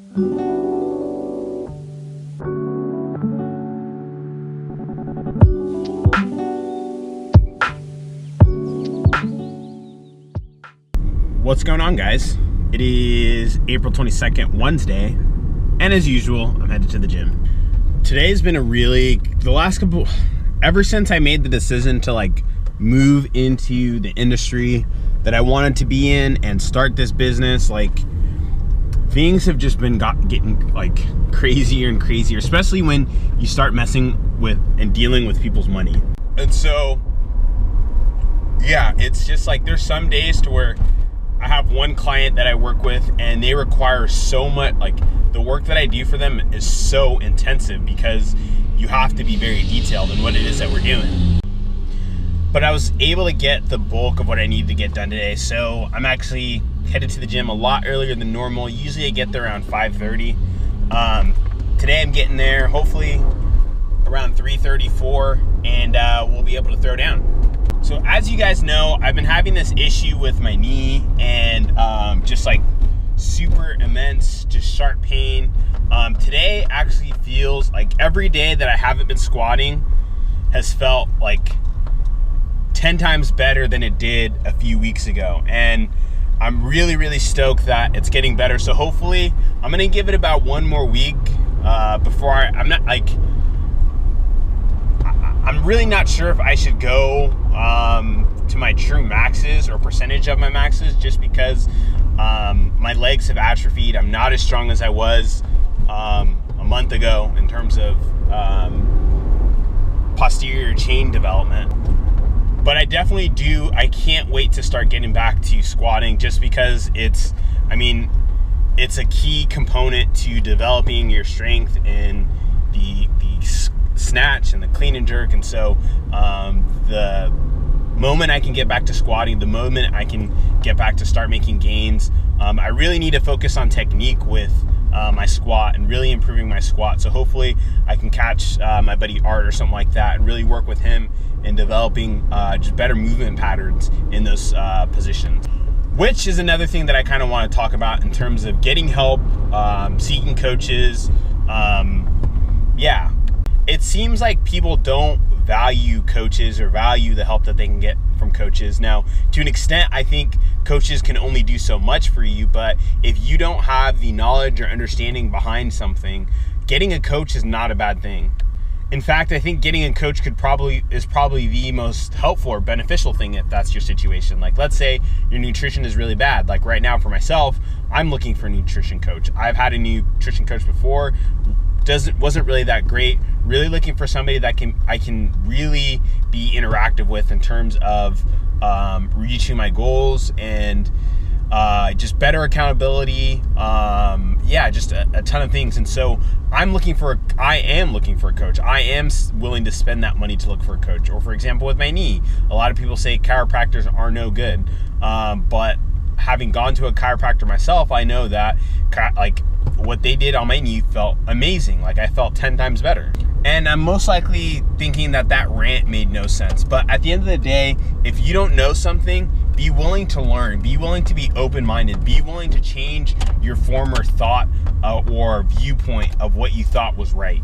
What's going on, guys? It is April 22nd, Wednesday, and as usual, I'm headed to the gym. Today's been ever since I made the decision to move into the industry that I wanted to be in and start this business, things have just been getting crazier and crazier, especially when you start messing with and dealing with people's money. And so, yeah, it's just there's some days to where I have one client that I work with and they require so much, the work that I do for them is so intensive because you have to be very detailed in what it is that we're doing. But I was able to get the bulk of what I needed to get done today. So I'm actually headed to the gym a lot earlier than normal. Usually I get there around 5:30. Today I'm getting there hopefully around 3:34 and we'll be able to throw down. So as you guys know, I've been having this issue with my knee and just super immense, just sharp pain. Today actually feels like every day that I haven't been squatting has felt 10 times better than it did a few weeks ago. And I'm really, really stoked that it's getting better. So hopefully I'm gonna give it about one more week before I'm really not sure if I should go to my true maxes or percentage of my maxes, just because my legs have atrophied. I'm not as strong as I was a month ago in terms of posterior chain development. But I definitely I can't wait to start getting back to squatting, just because it's a key component to developing your strength in the snatch and the clean and jerk. And so the moment I can get back to squatting, the moment I can get back to start making gains, I really need to focus on technique with my squat and really improving my squat. So hopefully I can catch my buddy Art or something like that and really work with him in developing just better movement patterns in those positions. Which is another thing that I kind of want to talk about in terms of getting help, seeking coaches. Yeah, it seems like people don't value coaches or value the help that they can get from coaches. Now, to an extent, I think coaches can only do so much for you, but if you don't have the knowledge or understanding behind something, getting a coach is not a bad thing. In fact, I think getting a coach is probably the most helpful or beneficial thing if that's your situation. Let's say your nutrition is really bad. Right now for myself, I'm looking for a nutrition coach. I've had a nutrition coach before, wasn't really that great. Really looking for somebody that I can really be interactive with in terms of reaching my goals and just better accountability. Just a ton of things. And so I am looking for a coach. I am willing to spend that money to look for a coach. Or for example, with my knee, a lot of people say chiropractors are no good. But having gone to a chiropractor myself, I know that what they did on my knee felt amazing. I felt 10 times better. And I'm most likely thinking that rant made no sense. But at the end of the day, if you don't know something, be willing to learn, be willing to be open-minded, be willing to change your former thought or viewpoint of what you thought was right.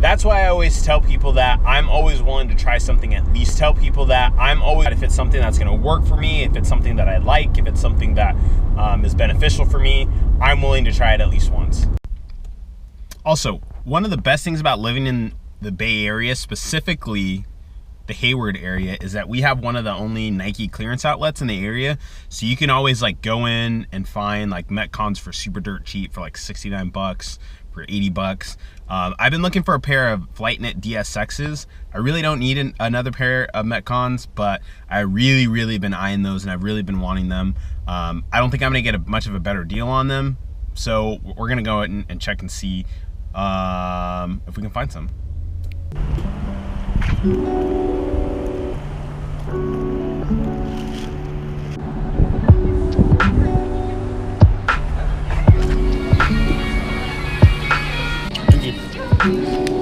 That's why I always tell people that I'm always willing to try something at least. Tell people that if it's something that's going to work for me, if it's something that I like, if it's something that is beneficial for me, I'm willing to try it at least once. Also, one of the best things about living in the Bay Area, specifically the Hayward area, is that we have one of the only Nike clearance outlets in the area. So you can always go in and find Metcons for super dirt cheap for $69, for $80. I've been looking for a pair of FlightNet DSXs. I really don't need another pair of Metcons, but I really been eyeing those and I've really been wanting them. I don't think I'm gonna get much of a better deal on them. So we're gonna go ahead and check and see if we can find some. Thank you.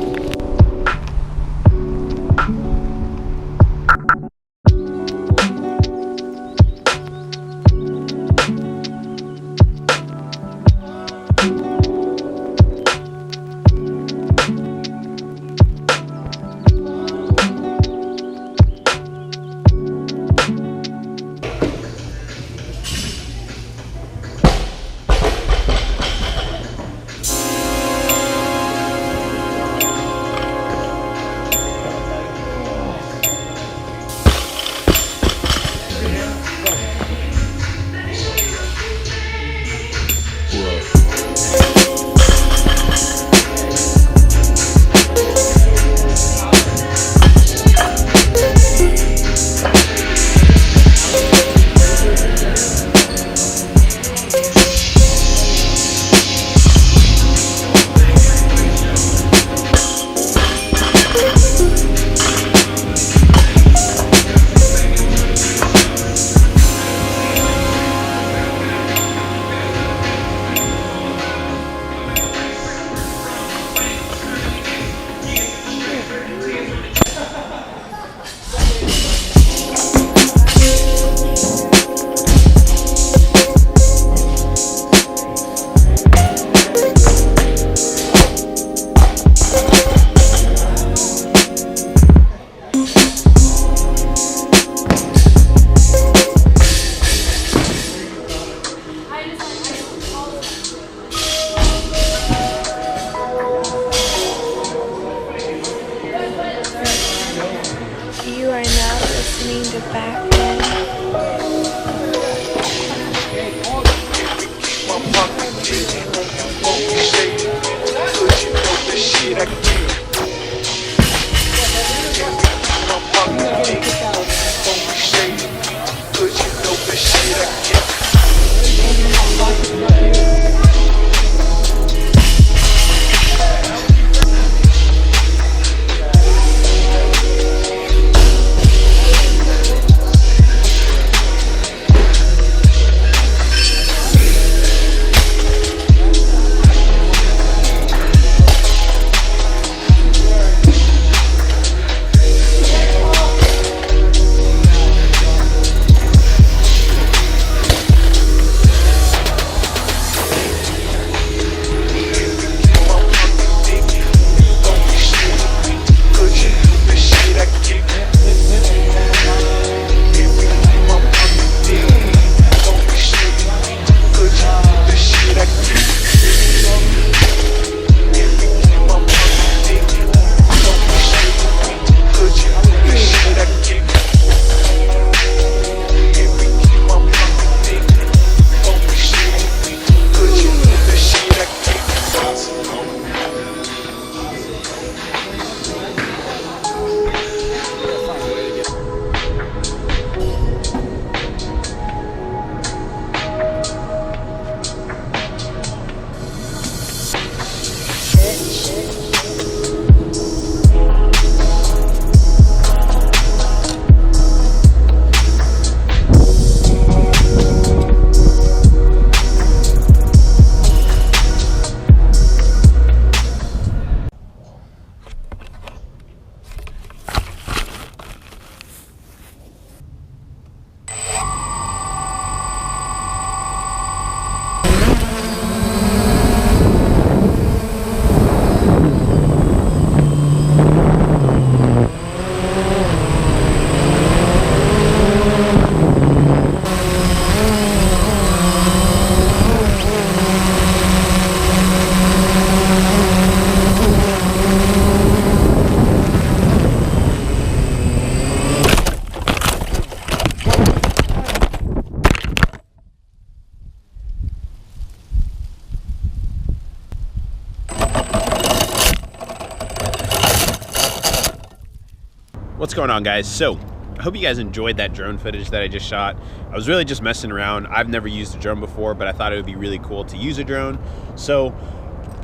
What's going on, guys? So I hope you guys enjoyed that drone footage that I just shot. I was really just messing around. I've never used a drone before, but I thought it would be really cool to use a drone. So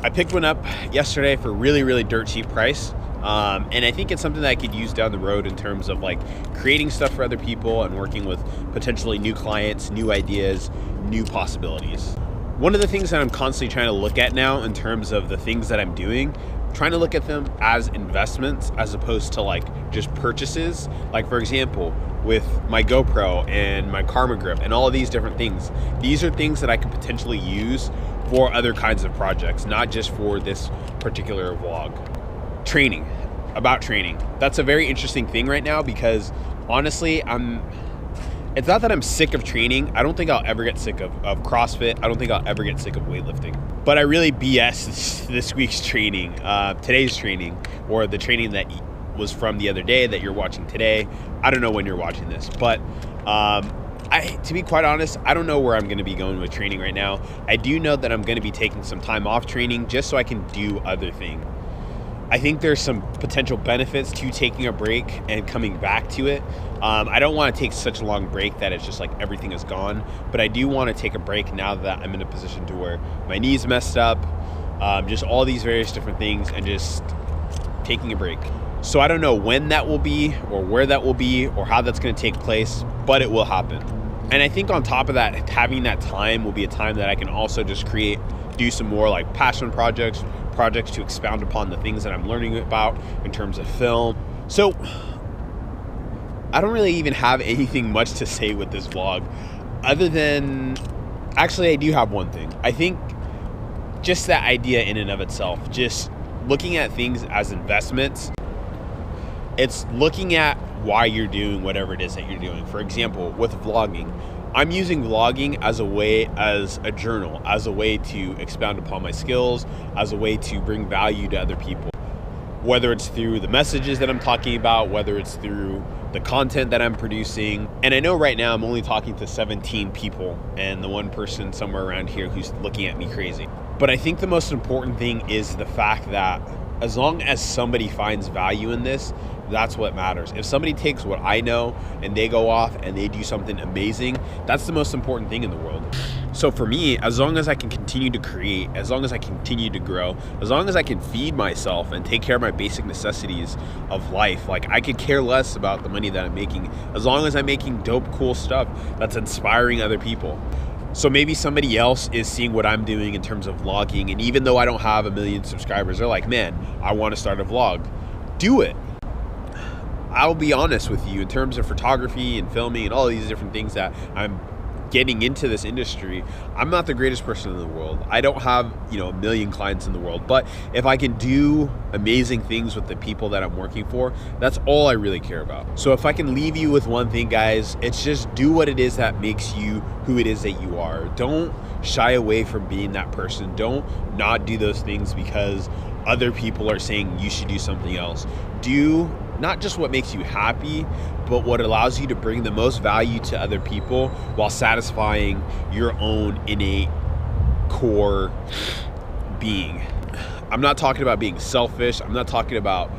I picked one up yesterday for a really dirt cheap price. And I think it's something that I could use down the road in terms of like creating stuff for other people and working with potentially new clients, new ideas, new possibilities. One of the things that I'm constantly trying to look at now in terms of the things that I'm doing, trying to look at them as investments as opposed to like just purchases. Like for example, with my GoPro and my Karma Grip and all of these different things, these are things that I could potentially use for other kinds of projects, not just for this particular vlog. Training, about training. That's a very interesting thing right now because honestly, it's not that I'm sick of training. I don't think I'll ever get sick of CrossFit. I don't think I'll ever get sick of weightlifting. But I really BS this week's training, today's training, or the training that was from the other day that you're watching today. I don't know when you're watching this, but to be quite honest, I don't know where I'm gonna be going with training right now. I do know that I'm gonna be taking some time off training just so I can do other things. I think there's some potential benefits to taking a break and coming back to it. I don't want to take such a long break that it's just like everything is gone, but I do want to take a break now that I'm in a position to where my knee's messed up, just all these various different things, and just taking a break. So I don't know when that will be or where that will be or how that's going to take place, but it will happen. And I think on top of that, having that time will be a time that I can also just do some more like passion projects to expound upon the things that I'm learning about in terms of film. So I don't really even have anything much to say with this vlog other than, actually I do have one thing. I think just that idea in and of itself, just looking at things as investments, it's looking at why you're doing whatever it is that you're doing. For example, with vlogging, I'm using vlogging as a journal, as a way to expound upon my skills, as a way to bring value to other people. whether it's through the messages that I'm talking about, whether it's through the content that I'm producing. And I know right now I'm only talking to 17 people and the one person somewhere around here who's looking at me crazy. But I think the most important thing is the fact that as long as somebody finds value in this, that's what matters. If somebody takes what I know and they go off and they do something amazing, that's the most important thing in the world. So for me, as long as I can continue to create, as long as I continue to grow, as long as I can feed myself and take care of my basic necessities of life, like I could care less about the money that I'm making, as long as I'm making dope, cool stuff that's inspiring other people. So maybe somebody else is seeing what I'm doing in terms of vlogging, and even though I don't have 1 million subscribers, they're like, man, I want to start a vlog. Do it. I'll be honest with you, in terms of photography and filming and all these different things that I'm getting into this industry, I'm not the greatest person in the world. I don't have, 1 million clients in the world, but if I can do amazing things with the people that I'm working for, that's all I really care about. So if I can leave you with one thing, guys, it's just do what it is that makes you who it is that you are. Don't shy away from being that person. Don't not do those things because other people are saying you should do something else. Do not just what makes you happy, but what allows you to bring the most value to other people while satisfying your own innate core being. I'm not talking about being selfish. I'm not talking about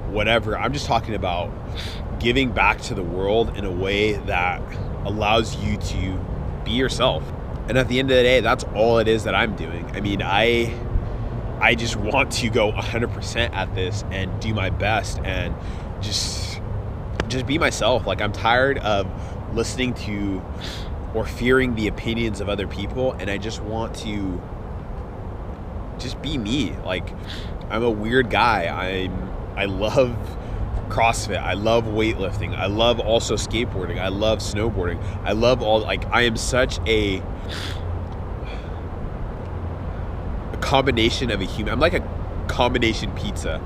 whatever. I'm just talking about giving back to the world in a way that allows you to be yourself. And at the end of the day, that's all it is that I'm doing. I mean, I just want to go 100% at this and do my best and just be myself. Like, I'm tired of listening to or fearing the opinions of other people, and I just want to just be me. Like, I'm a weird guy. I love CrossFit. I love weightlifting. I love also skateboarding. I love snowboarding. I love I am such a combination of a human. I'm like a combination pizza,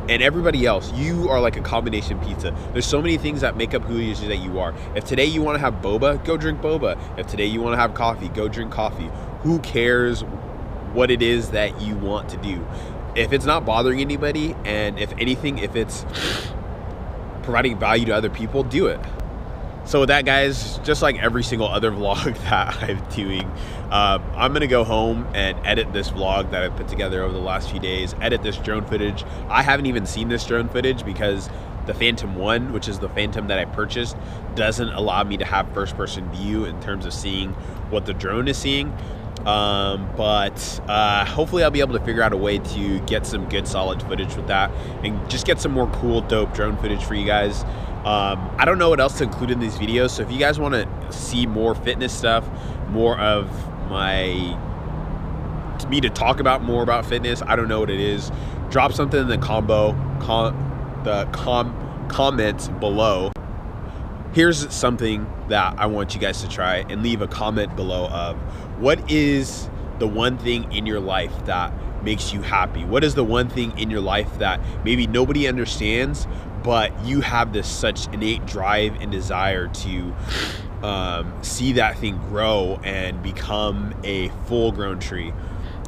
and everybody else, you are like a combination pizza. There's so many things that make up who it is that you are. If today you want to have boba, go drink boba. If today you want to have coffee, go drink coffee. Who cares what it is that you want to do? If it's not bothering anybody, and if anything, if it's providing value to other people, do it. So with that, guys, just like every single other vlog that I'm doing, I'm gonna go home and edit this vlog that I've put together over the last few days, edit this drone footage. I haven't even seen this drone footage because the Phantom 1, which is the Phantom that I purchased, doesn't allow me to have first-person view in terms of seeing what the drone is seeing. But hopefully I'll be able to figure out a way to get some good solid footage with that and just get some more cool, dope drone footage for you guys. I don't know what else to include in these videos, so if you guys want to see more fitness stuff, more of me to talk about more about fitness, I don't know what it is, drop something in the comments below. Here's something that I want you guys to try, and leave a comment below of what is the one thing in your life that makes you happy? What is the one thing in your life that maybe nobody understands, but you have this such innate drive and desire to see that thing grow and become a full-grown tree?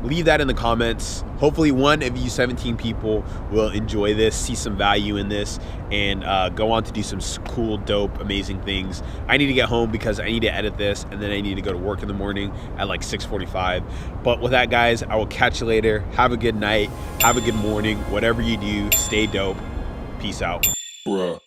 Leave that in the comments. Hopefully one of you 17 people will enjoy this, see some value in this, and go on to do some cool, dope, amazing things. I need to get home because I need to edit this, and then I need to go to work in the morning at like 6:45. But with that, guys, I will catch you later. Have a good night. Have a good morning. Whatever you do, stay dope. Peace out. Bruh.